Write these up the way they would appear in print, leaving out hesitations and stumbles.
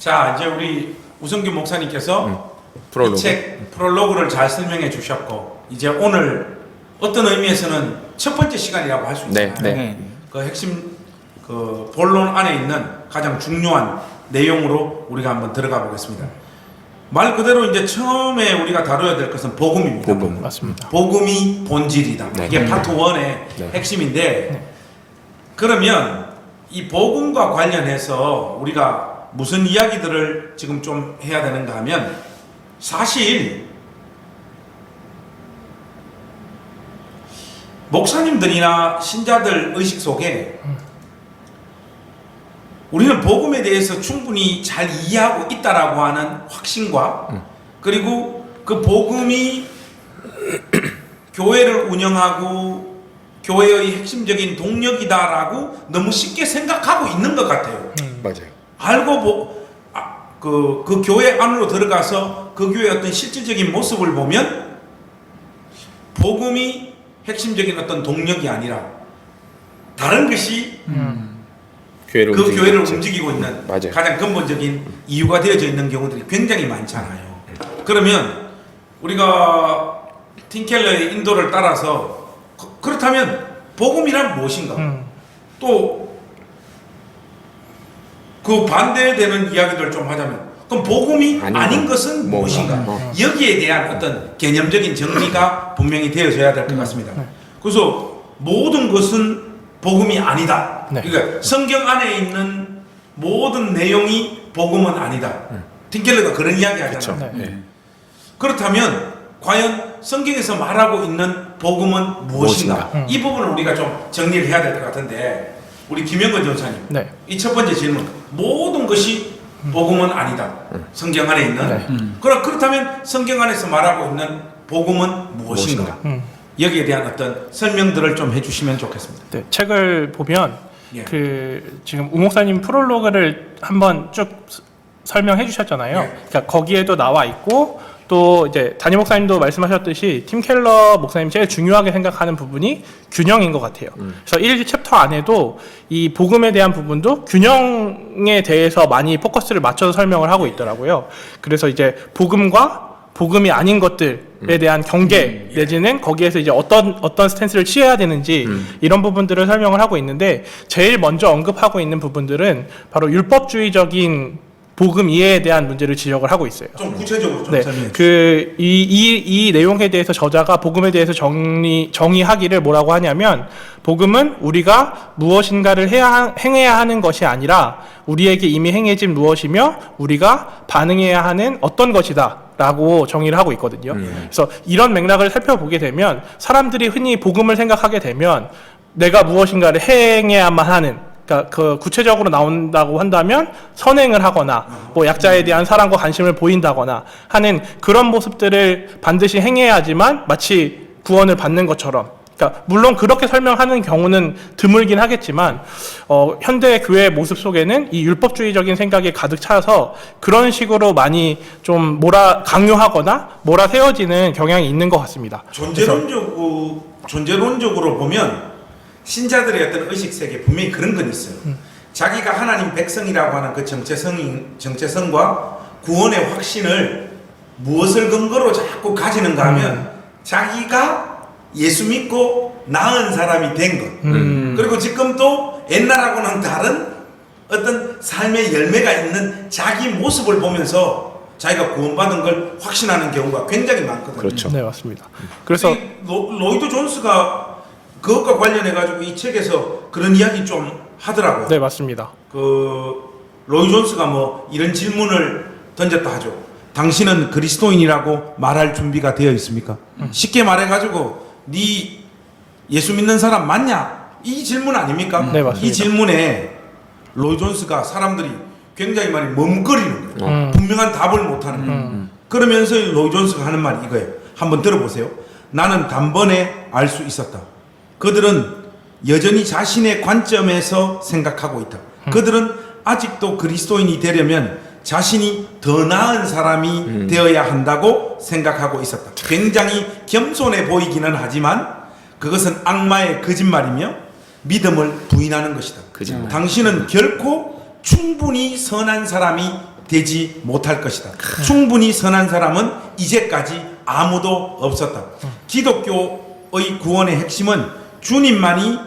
자, 이제 우리 우성규 목사님께서 이 책 프롤로그를 잘 설명해 주셨고, 이제 오늘 어떤 의미에서는 첫 번째 시간이라고 할 수 있잖아요. 네. 그 핵심 그 본론 안에 있는 가장 중요한 내용으로 우리가 한번 들어가 보겠습니다. 말 그대로 이제 처음에 우리가 다뤄야 될 것은 복음입니다. 복음. 맞습니다. 복음이 본질이다. 네. 이게 파트 1의 네. 핵심인데, 그러면 이 복음과 관련해서 우리가 무슨 이야기들을 지금 좀 해야 되는가 하면, 사실 목사님들이나 신자들 의식 속에 우리는 복음에 대해서 충분히 잘 이해하고 있다라고 하는 확신과 그리고 그 복음이 교회를 운영하고 교회의 핵심적인 동력이다라고 너무 쉽게 생각하고 있는 것 같아요. 맞아요. 알고 그 교회 안으로 들어가서 그 교회의 어떤 실질적인 모습을 보면 복음이 핵심적인 어떤 동력이 아니라 다른 것이 교회를 그 움직이고 교회를 있죠. 움직이고 있는 맞아요. 가장 근본적인 이유가 되어져 있는 경우들이 굉장히 많잖아요. 그러면 우리가 팀켈러의 인도를 따라서 그렇다면 복음이란 무엇인가? 또 그 반대되는 이야기들 좀 하자면, 그럼 복음이 아닌 것은 무엇인가? 여기에 대한 어떤 개념적인 정리가 분명히 되어져야 될 것 같습니다. 그래서 모든 것은 복음이 아니다. 네. 그러니까 성경 안에 있는 모든 내용이 복음은 아니다. 팀켈러가 그런 이야기 하잖아요. 네. 그렇다면 과연 성경에서 말하고 있는 복음은 무엇인가? 이 부분을 우리가 좀 정리를 해야 될 것 같은데, 우리 김영건 전사님, 네. 이 첫 번째 질문, 모든 것이 복음은 아니다. 성경 안에 있는. 네. 그렇다면 성경 안에서 말하고 있는 복음은 무엇인가? 여기에 대한 어떤 설명들을 좀 해주시면 좋겠습니다. 네, 책을 보면 예. 그 지금 우 목사님 프롤로그를 한번 쭉 설명해 주셨잖아요. 예. 그러니까 거기에도 나와 있고, 또 이제 담임 목사님도 말씀하셨듯이 팀 켈러 목사님 제일 중요하게 생각하는 부분이 균형인 것 같아요. 그래서 1챕터 안에도 이 복음에 대한 부분도 균형에 대해서 많이 포커스를 맞춰서 설명을 하고 있더라고요. 그래서 이제 복음과 복음이 아닌 것들에 대한 경계 내지는 거기에서 이제 어떤 스탠스를 취해야 되는지 이런 부분들을 설명을 하고 있는데, 제일 먼저 언급하고 있는 부분들은 바로 율법주의적인 복음 이해에 대한 문제를 지적을 하고 있어요. 좀 구체적으로 좀 네, 설명해 주세요. 이 내용에 대해서 저자가 복음에 대해서 정의하기를 뭐라고 하냐면, 복음은 우리가 무엇인가를 행해야 하는 것이 아니라 우리에게 이미 행해진 무엇이며 우리가 반응해야 하는 어떤 것이다 라고 정의를 하고 있거든요. 그래서 이런 맥락을 살펴보게 되면 사람들이 흔히 복음을 생각하게 되면 내가 무엇인가를 행해야만 하는, 그러니까 그 구체적으로 나온다고 한다면 선행을 하거나 뭐 약자에 대한 사랑과 관심을 보인다거나 하는 그런 모습들을 반드시 행해야지만 마치 구원을 받는 것처럼, 그러니까 물론 그렇게 설명하는 경우는 드물긴 하겠지만 현대 교회의 모습 속에는 이 율법주의적인 생각이 가득 차서 그런 식으로 많이 좀 강요하거나 몰아세워지는 경향이 있는 것 같습니다. 존재론적으로 보면 신자들의 어떤 의식세계에 분명히 그런 건 있어요. 자기가 하나님 백성이라고 하는 그 정체성과 구원의 확신을 무엇을 근거로 자꾸 가지는가 하면 자기가 예수 믿고 나은 사람이 된 것. 그리고 지금 또 옛날하고는 다른 어떤 삶의 열매가 있는 자기 모습을 보면서 자기가 구원받은 걸 확신하는 경우가 굉장히 많거든요. 그렇죠. 네, 맞습니다. 그래서 로이드 존스가 그것과 관련해 가지고 이 책에서 그런 이야기 좀 하더라고요. 네, 맞습니다. 그 로이 존스가 뭐 이런 질문을 던졌다 하죠. 당신은 그리스도인이라고 말할 준비가 되어 있습니까? 쉽게 말해 가지고 네 예수 믿는 사람 맞냐? 이 질문 아닙니까? 네, 맞습니다. 이 질문에 로이 존스가 사람들이 굉장히 많이 멈거리는 거예요. 분명한 답을 못 하는 거예요. 그러면서 로이 존스가 하는 말이 이거예요. 한번 들어보세요. 나는 단번에 알 수 있었다. 그들은 여전히 자신의 관점에서 생각하고 있다. 그들은 아직도 그리스도인이 되려면 자신이 더 나은 사람이 되어야 한다고 생각하고 있었다. 굉장히 겸손해 보이기는 하지만 그것은 악마의 거짓말이며 믿음을 부인하는 것이다. 거짓말. 당신은 결코 충분히 선한 사람이 되지 못할 것이다. 충분히 선한 사람은 이제까지 아무도 없었다. 기독교의 구원의 핵심은 주님만이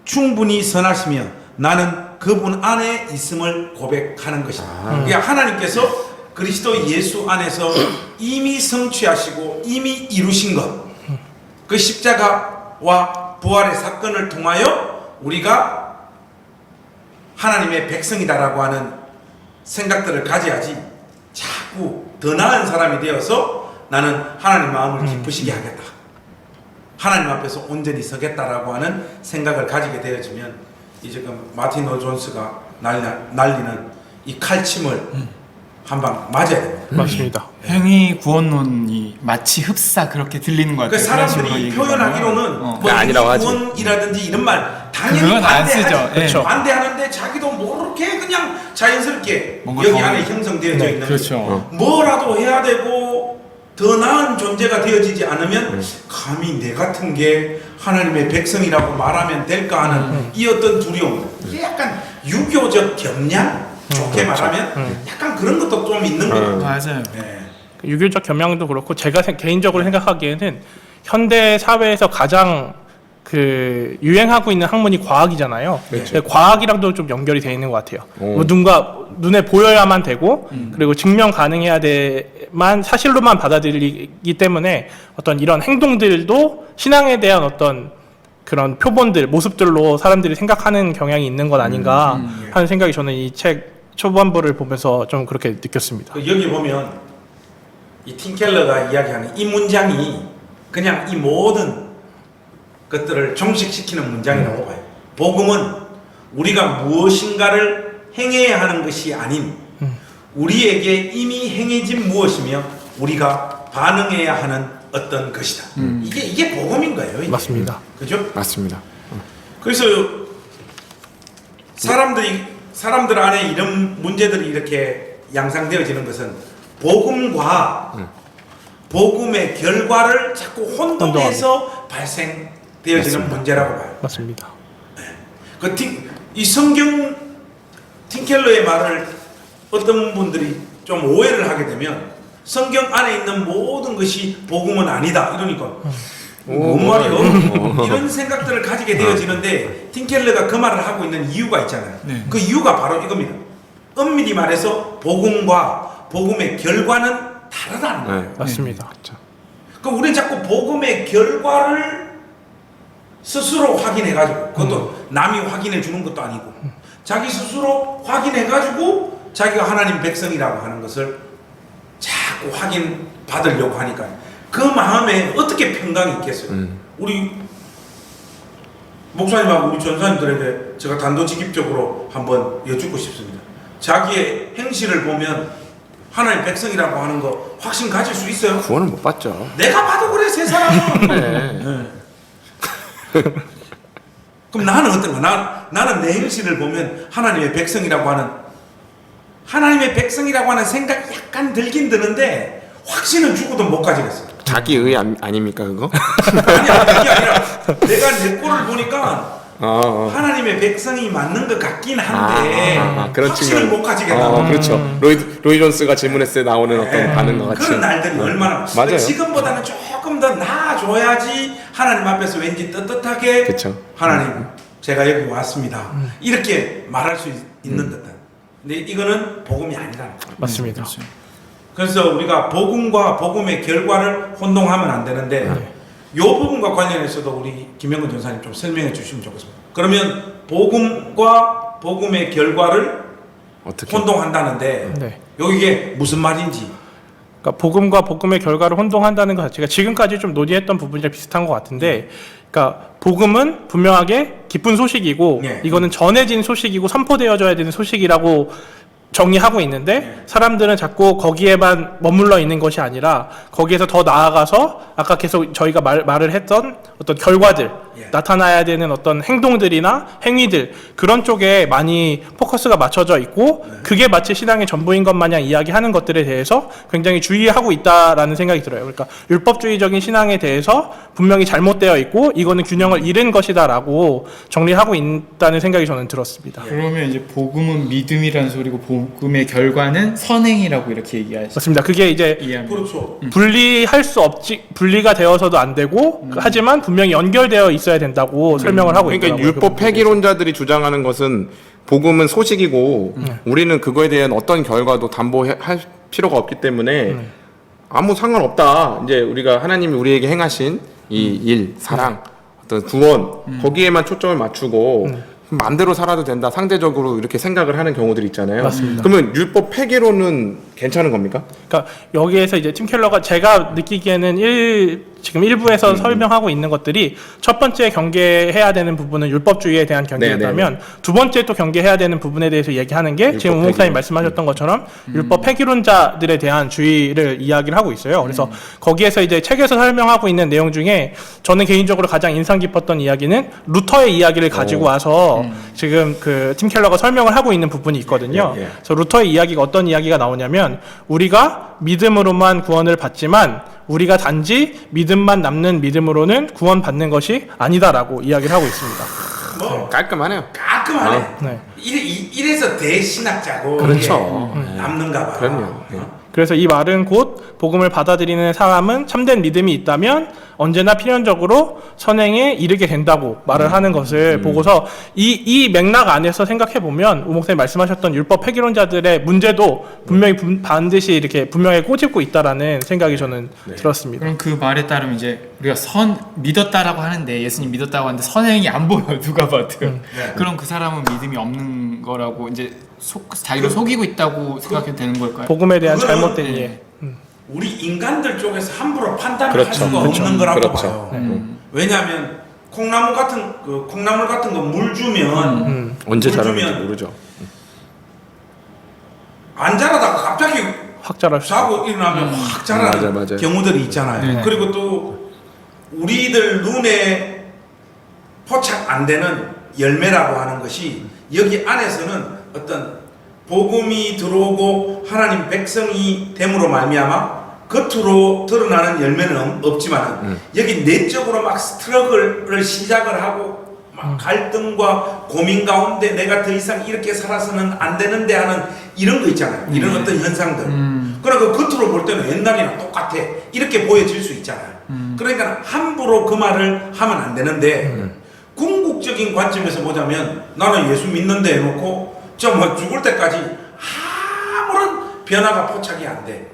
충분히 선하시며 나는 그분 안에 있음을 고백하는 것이다. 그러니까 하나님께서 그리스도 예수 안에서 이미 성취하시고 이미 이루신 것, 그 십자가와 부활의 사건을 통하여 우리가 하나님의 백성이다라고 하는 생각들을 가져야지 자꾸 더 나은 사람이 되어서 나는 하나님 마음을 기쁘시게 하겠다, 하나님 앞에서 온전히 서겠다라고 하는 생각을 가지게 되어지면 이 지금 마틴 로 존스가 날리는 이 칼침을 한방 맞아야 됩니다. 맞습니다. 행위 구원론이 마치 흡사 그렇게 들리는 것 그 같아요. 그런 식으로 사람들이 얘기를 표현하기로는 하면. 뭐 아니라고 하지. 구원이라든지 이런 말 당연히 그건 안 반대하지. 쓰죠. 예. 그렇죠. 반대하는데 자기도 모르게 그냥 자연스럽게 뭔가 여기 더- 안에 형성되어져 네, 있는 그렇죠. 뭐라도 해야 되고 더 나은 존재가 되어지지 않으면 감히 내 같은 게 하나님의 백성이라고 말하면 될까 하는 이 어떤 두려움, 이게 약간 유교적 겸양, 좋게 말하면 약간 그런 것도 좀 있는 거예요. 맞아요. 네. 유교적 겸양도 그렇고 제가 개인적으로 생각하기에는 현대 사회에서 가장 그 유행하고 있는 학문이 과학이잖아요. 근데 과학이랑도 좀 연결이 돼 있는 것 같아요. 뭐 누군가 눈에 보여야만 되고 그리고 증명 가능해야 돼만 사실로만 받아들이기 때문에 어떤 이런 행동들도 신앙에 대한 어떤 그런 표본들, 모습들로 사람들이 생각하는 경향이 있는 것 아닌가 하는 생각이 저는 이 책 초반부를 보면서 좀 그렇게 느꼈습니다. 그 여기 보면 이 팀켈러가 이야기하는 이 문장이 그냥 이 모든 것들을 종식시키는 문장이라고 봐요. 복음은 우리가 무엇인가를 행해야 하는 것이 아닌 우리에게 이미 행해진 무엇이며 우리가 반응해야 하는 어떤 것이다. 이게 복음인 거예요. 이게. 맞습니다. 그죠? 맞습니다. 그래서 사람들 안에 이런 문제들이 이렇게 양상되어지는 것은 복음과 복음의 결과를 자꾸 혼동해서 발생되어지는 맞습니다. 문제라고 봐요. 맞습니다. 이 성경 팀켈러의 말을 어떤 분들이 좀 오해를 하게 되면 성경 안에 있는 모든 것이 복음은 아니다 이러니까 뭔 말이요? 이런 생각들을 가지게 되어지는데 팀켈러가 그 말을 하고 있는 이유가 있잖아요. 네. 그 이유가 바로 이겁니다. 엄밀히 말해서 복음과 복음의 결과는 다르다는 거예요. 네. 맞습니다. 그럼 우리는 자꾸 복음의 결과를 스스로 확인해가지고 그것도 남이 확인해 주는 것도 아니고 자기 스스로 확인해가지고 자기가 하나님 백성이라고 하는 것을 자꾸 확인 받으려고 하니까 그 마음에 어떻게 평강이 있겠어요. 우리 목사님하고 우리 전사님들에게 제가 단도직입적으로 한번 여쭙고 싶습니다. 자기의 행실을 보면 하나님 백성이라고 하는 거 확신 가질 수 있어요? 구원을 못 받죠. 내가 봐도 그래 세 사람은. 네. 그럼 나는 어떤가? 나는 내 행실을 보면 하나님의 백성이라고 하는 생각이 약간 들긴 드는데 확신은 죽어도 못 가지겠어. 자기 의 아닙니까 그거? 아니야, 그게 아니라 내가 내 꼴을 보니까 하나님의 백성이 맞는 것 같긴 한데 그런 확신을 측면. 못 가지겠다. 그렇죠. 로이 존스가 질문했을 때 나오는 어떤 반응과 같이. 그런 날들이 얼마나 맞아요. 지금보다는 조금 더 나아줘야지 하나님 앞에서 왠지 떳떳하게 그쵸. 하나님 제가 여기 왔습니다 이렇게 말할 수 있는 듯한. 근데 이거는 복음이 아니라는 거예요. 맞습니다. 그래서 우리가 복음과 복음의 결과를 혼동하면 안 되는데 이 부분과 관련해서도 우리 김영근 전사님 좀 설명해 주시면 좋겠습니다. 그러면 복음과 복음의 결과를 어떻게? 혼동한다는데 네. 이게 무슨 말인지. 그러니까 복음과 복음의 결과를 혼동한다는 것 자체가 지금까지 좀 논의했던 부분이랑 비슷한 것 같은데, 그러니까 복음은 분명하게 기쁜 소식이고 네. 이거는 전해진 소식이고 선포되어져야 되는 소식이라고 정의하고 있는데 사람들은 자꾸 거기에만 머물러 있는 것이 아니라 거기에서 더 나아가서 아까 계속 저희가 말을 했던 어떤 결과들, 예. 나타나야 되는 어떤 행동들이나 행위들, 그런 쪽에 많이 포커스가 맞춰져 있고 그게 마치 신앙의 전부인 것 마냥 이야기하는 것들에 대해서 굉장히 주의하고 있다라는 생각이 들어요. 그러니까 율법주의적인 신앙에 대해서 분명히 잘못되어 있고 이거는 균형을 잃은 것이다라고 정리하고 있다는 생각이 저는 들었습니다. 그러면 이제 복음은 믿음이라는 소리고 복음의 결과는 선행이라고 이렇게 얘기하시죠. 맞습니다. 그게 이제 이해합니다. 그렇죠. 분리할 수 없지, 분리가 되어서도 안 되고 하지만 분명히 연결되어 있어야 된다고 설명을 하고 그러니까 있더라고요. 율법 폐기론자들이 주장하는 것은 복음은 소식이고 우리는 그거에 대한 어떤 결과도 담보할 필요가 없기 때문에 아무 상관없다. 이제 우리가 하나님이 우리에게 행하신 이 일, 사랑, 어떤 구원 거기에만 초점을 맞추고 마음대로 살아도 된다. 상대적으로 이렇게 생각을 하는 경우들이 있잖아요. 맞습니다. 그러면 율법 폐기론은 괜찮은 겁니까? 그러니까 여기에서 이제 팀 켈러가 제가 느끼기에는 지금 일부에서 설명하고 있는 것들이 첫 번째 경계해야 되는 부분은 율법주의에 대한 경계였다면 두 번째 또 경계해야 되는 부분에 대해서 얘기하는 게 지금 우 목사님 말씀하셨던 것처럼 율법 폐기론자들에 대한 주의를 이야기를 하고 있어요. 그래서 거기에서 이제 책에서 설명하고 있는 내용 중에 저는 개인적으로 가장 인상 깊었던 이야기는 루터의 이야기를 가지고 와서 지금 그 팀 켈러가 설명을 하고 있는 부분이 있거든요. 그래서 루터의 이야기가 어떤 이야기가 나오냐면 우리가 믿음으로만 구원을 받지만 우리가 단지 믿음만 남는 믿음으로는 구원받는 것이 아니다라고 이야기를 하고 있습니다. 뭐 깔끔하네요. 깔끔하네. 네. 이래서 대신학자고 그렇죠. 이게 남는가 봐. 그럼요. 예. 그래서 이 말은 곧 복음을 받아들이는 사람은 참된 믿음이 있다면 언제나 필연적으로 선행에 이르게 된다고 말을 하는 것을 보고서 이 맥락 안에서 생각해 보면 우 목사님 말씀하셨던 율법 폐기론자들의 문제도 분명히 반드시 이렇게 분명히 꼬집고 있다라는 생각이 저는 들었습니다. 그럼 그 말에 따르면 이제 우리가 믿었다라고 하는데 예수님 믿었다고 하는데 선행이 안 보여 누가 봐도 그럼 그 사람은 믿음이 없는 거라고 이제 자기를 속이고 있다고 생각해도 되는 걸까요? 복음에 대한 그거는- 잘못된 이해. 우리 인간들 쪽에서 함부로 판단할 그렇죠. 수가 그렇죠. 없는 거라고 그렇죠. 봐요. 왜냐하면 콩나물 같은 거 물 주면 언제 물 자라는지 주면 모르죠. 안 자라다가 갑자기 확 자랄 수 자고 일어나면 확 자라는 맞아요. 경우들이 있잖아요. 네. 그리고 또 우리들 눈에 포착 안 되는 열매라고 하는 것이 여기 안에서는 어떤 복음이 들어오고 하나님 백성이 됨으로 말미암아 겉으로 드러나는 열매는 없지만 여기 내적으로 막 스트러글을 시작을 하고 막 갈등과 고민 가운데 내가 더 이상 이렇게 살아서는 안 되는데 하는 이런 거 있잖아요. 이런 어떤 현상들. 그러니까 겉으로 볼 때는 옛날이랑 똑같아 이렇게 보여질 수 있잖아요. 그러니까 함부로 그 말을 하면 안 되는데 궁극적인 관점에서 보자면 나는 예수 믿는데 해놓고 뭐 죽을 때까지 아무런 변화가 포착이 안 돼.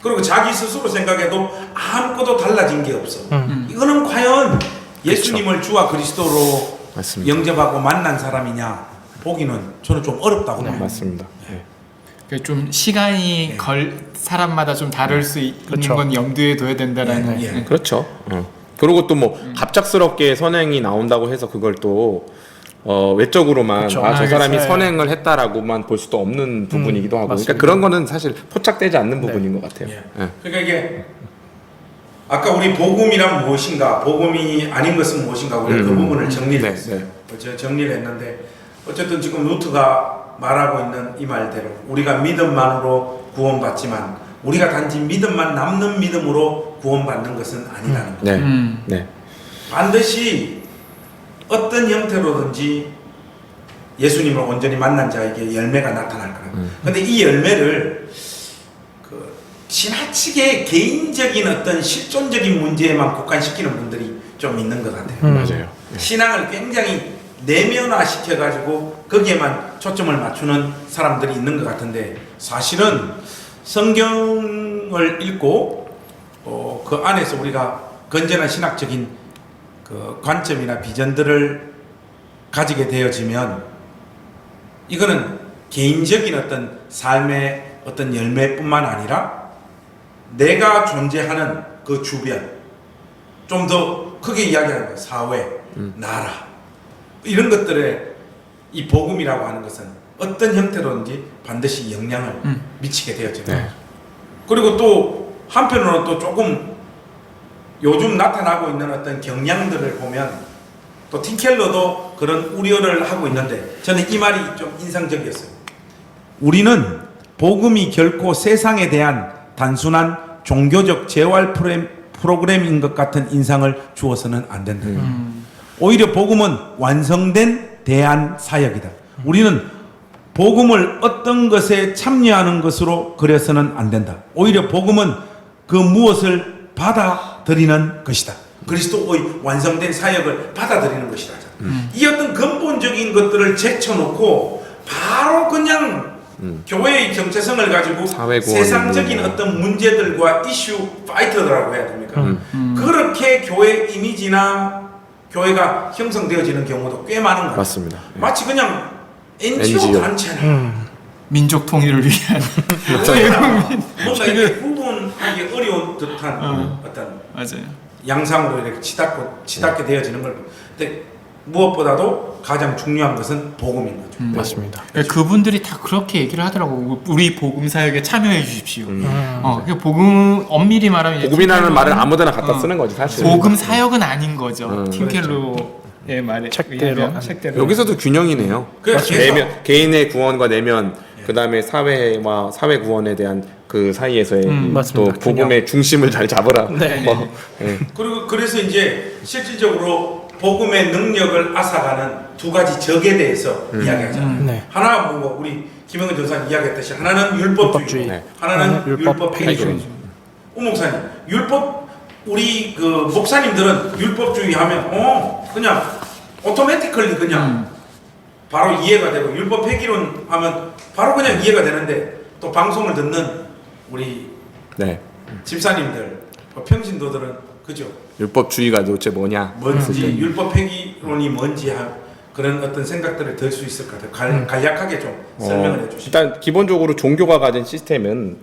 그리고 자기 스스로 생각해도 아무것도 달라진 게 없어. 이거는 과연 예수님을 주와 그리스도로 맞습니다. 영접하고 만난 사람이냐 보기는 저는 좀 어렵다고 봐요. 맞습니다. 예. 그러니까 좀 시간이 사람마다 좀 다를 수 있는 그렇죠. 건 염두에 둬야 된다라는. 예. 그렇죠. 그리고 또 뭐 갑작스럽게 선행이 나온다고 해서 그걸 또 외적으로만 그렇죠. 저 사람이 알겠어요. 선행을 했다라고만 볼 수도 없는 부분이기도 하고 맞습니다. 그러니까 그런 거는 사실 포착되지 않는 부분인 것 같아요. 예. 예. 그러니까 이게 아까 우리 복음이란 무엇인가, 복음이 아닌 것은 무엇인가 우리가 그 부분을 정리를 네, 했어요. 네. 정리를 했는데 어쨌든 지금 루트가 말하고 있는 이 말대로 우리가 믿음만으로 구원받지만 우리가 단지 믿음만 남는 믿음으로 구원받는 것은 아니라는 거예요. 네. 네. 반드시 어떤 형태로든지 예수님을 온전히 만난 자에게 열매가 나타날 거라고. 근데 이 열매를 그 지나치게 개인적인 어떤 실존적인 문제에만 국한시키는 분들이 좀 있는 것 같아요. 맞아요. 신앙을 굉장히 내면화 시켜가지고 거기에만 초점을 맞추는 사람들이 있는 것 같은데 사실은 성경을 읽고 그 안에서 우리가 건전한 신학적인 그 관점이나 비전들을 가지게 되어지면 이거는 개인적인 어떤 삶의 어떤 열매뿐만 아니라 내가 존재하는 그 주변 좀 더 크게 이야기하는 거예요. 사회, 나라 이런 것들에 이 복음이라고 하는 것은 어떤 형태로든지 반드시 영향을 미치게 되어져요. 네. 그리고 또 한편으로는 또 조금 요즘 나타나고 있는 어떤 경향들을 보면 또 팀켈러도 그런 우려를 하고 있는데 저는 이 말이 좀 인상적이었어요. 우리는 복음이 결코 세상에 대한 단순한 종교적 재활 프로그램인 것 같은 인상을 주어서는 안 된다. 오히려 복음은 완성된 대안 사역이다. 우리는 복음을 어떤 것에 참여하는 것으로 그려서는 안 된다. 오히려 복음은 그 무엇을 받아들이는 것이다. 그리스도의 완성된 사역을 받아들이는 것이다. 이 어떤 근본적인 것들을 제쳐놓고 바로 그냥 교회의 정체성을 가지고 세상적인 어떤 문제들과 이슈 파이터라고 해야 됩니까? 그렇게 교회 이미지나 교회가 형성되어지는 경우도 꽤 많은 것 같아요. 맞습니다. 마치 그냥 NGO 단체나 민족 통일을 위한 뭔가 이게 구분하기 어려운 듯한 어떤 맞아요. 양상으로 이렇게 치닫게 되어지는 걸. 근데 무엇보다도 가장 중요한 것은 복음인 거죠. 맞습니다. 그러니까 그분들이 다 그렇게 얘기를 하더라고. 우리 복음 사역에 참여해 주십시오. 그 복음 엄밀히 말하면 복음이라는 말을 아무데나 갖다 쓰는 거지 사실. 복음 사역은 아닌 거죠. 팀켈로의 말에 책대로. 여기서도 균형이네요. 그래서 내면 개인의 구원과 내면 그다음에 사회와 사회 구원에 대한 그 사이에서의 또 맞습니다. 복음의 중심을 잘 잡으라. 네. 예. 그리고 그래서 이제 실질적으로 복음의 능력을 앗아가는 두 가지 적에 대해서 이야기하잖아요. 네. 하나 뭐 우리 김영은 전사님 이야기했듯이 하나는 율법주의, 율법주의. 하나는 율법 율법 폐기주의. 폐기주의. 우 목사님, 율법 우리 그 목사님들은 율법주의 하면 그냥 오토매티컬리 그냥 바로 이해가 되고 율법 폐기론 하면 바로 그냥 이해가 되는데 또 방송을 듣는 우리 네. 집사님들, 평신도들은 그죠? 율법주의가 도대체 뭐냐? 뭔지 율법 폐기론이 뭔지 그런 어떤 생각들을 들 수 있을 것 같아요. 간략하게 좀 설명을 해주시죠. 일단 기본적으로 종교가 가진 시스템은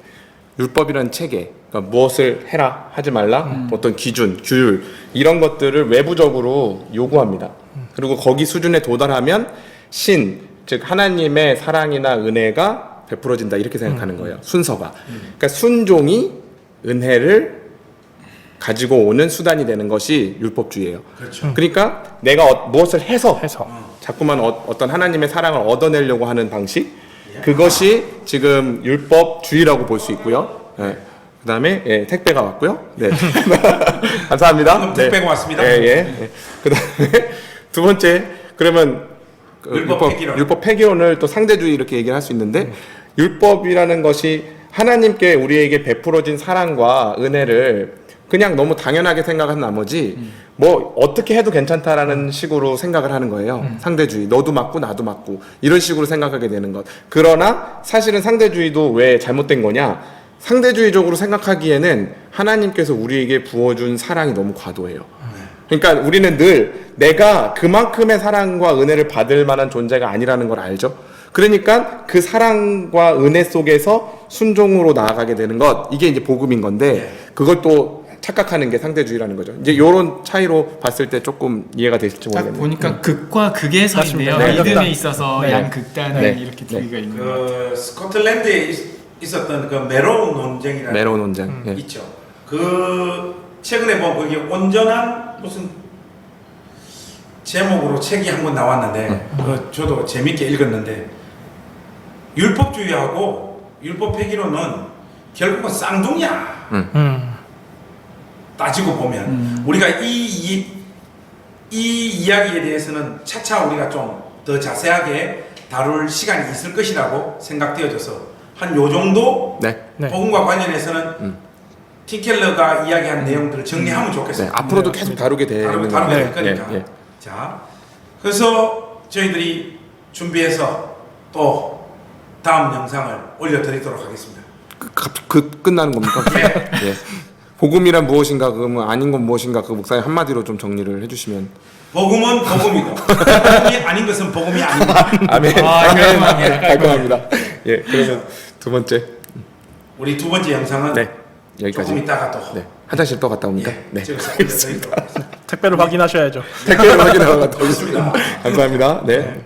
율법이라는 체계, 그러니까 무엇을 해라, 하지 말라, 어떤 기준, 규율 이런 것들을 외부적으로 요구합니다. 그리고 거기 수준에 도달하면 신, 즉 하나님의 사랑이나 은혜가 베풀어진다 이렇게 생각하는 거예요. 순서가. 그러니까 순종이 은혜를 가지고 오는 수단이 되는 것이 율법주의예요. 그렇죠. 그러니까 내가 무엇을 해서 해서. 자꾸만 어떤 하나님의 사랑을 얻어내려고 하는 방식, 그것이 지금 율법주의라고 볼 수 있고요. 네. 그다음에 택배가 왔고요. 네. 감사합니다. 택배가 왔습니다. 예. 그다음에 두 번째 그러면 율법 폐기론을 또 상대주의 이렇게 얘기를 할 수 있는데 율법이라는 것이 하나님께 우리에게 베풀어진 사랑과 은혜를 그냥 너무 당연하게 생각한 나머지 뭐 어떻게 해도 괜찮다라는 식으로 생각을 하는 거예요. 상대주의. 너도 맞고 나도 맞고 이런 식으로 생각하게 되는 것. 그러나 사실은 상대주의도 왜 잘못된 거냐? 상대주의적으로 생각하기에는 하나님께서 우리에게 부어준 사랑이 너무 과도해요. 그러니까 우리는 늘 내가 그만큼의 사랑과 은혜를 받을 만한 존재가 아니라는 걸 알죠. 그러니까 그 사랑과 은혜 속에서 순종으로 나아가게 되는 것, 이게 이제 복음인 건데 그걸 또 착각하는 게 상대주의라는 거죠. 이제 이런 차이로 봤을 때 조금 이해가 되실지 딱 모르겠네요. 보니까 극과 극의 선인데요. 맞습니다. 믿음에 있어서 네. 양극단을 네. 이렇게 두기가 있는 것 같아요. 그 스코틀랜드에 있었던 그 메로우 논쟁이라는 메로 논쟁. 예. 있죠. 그 최근에 보면 거기 온전한 무슨 제목으로 책이 한 권 나왔는데 저도 재밌게 읽었는데 율법주의하고 율법 폐기론은 결국은 쌍둥이야. 따지고 보면 우리가 이 이야기에 대해서는 차차 우리가 좀 더 자세하게 다룰 시간이 있을 것이라고 생각되어져서 한 요 정도 네. 네. 복음과 관련해서는 팀켈러가 이야기한 내용들을 정리하면 좋겠어요. 네. 앞으로도 계속 다루게 되는 다루게 될 거예요. 거니까. 예. 자, 그래서 저희들이 준비해서 또 다음 영상을 올려드리도록 하겠습니다. 끝나는 겁니까? 예. 예. 복음이란 무엇인가, 그러면 아닌 건 무엇인가, 그 목사님 한마디로 좀 정리를 해주시면. 복음은 복음이고 복음이 아닌 것은 복음이 아닙니다. 아멘. 깔끔하게. 깔끔합니다. 예, 그러면 두 번째. 우리 두 번째 영상은 네, 여기까지. 조금 있다가 또 네, 화장실 또 갔다 옵니까? 예, 네. 저기서 올려드리도록 하겠습니다. 택배로 확인하셔야죠. 댓글 확인하러 갔다 오겠습니다. 좋습니다. 감사합니다. 네.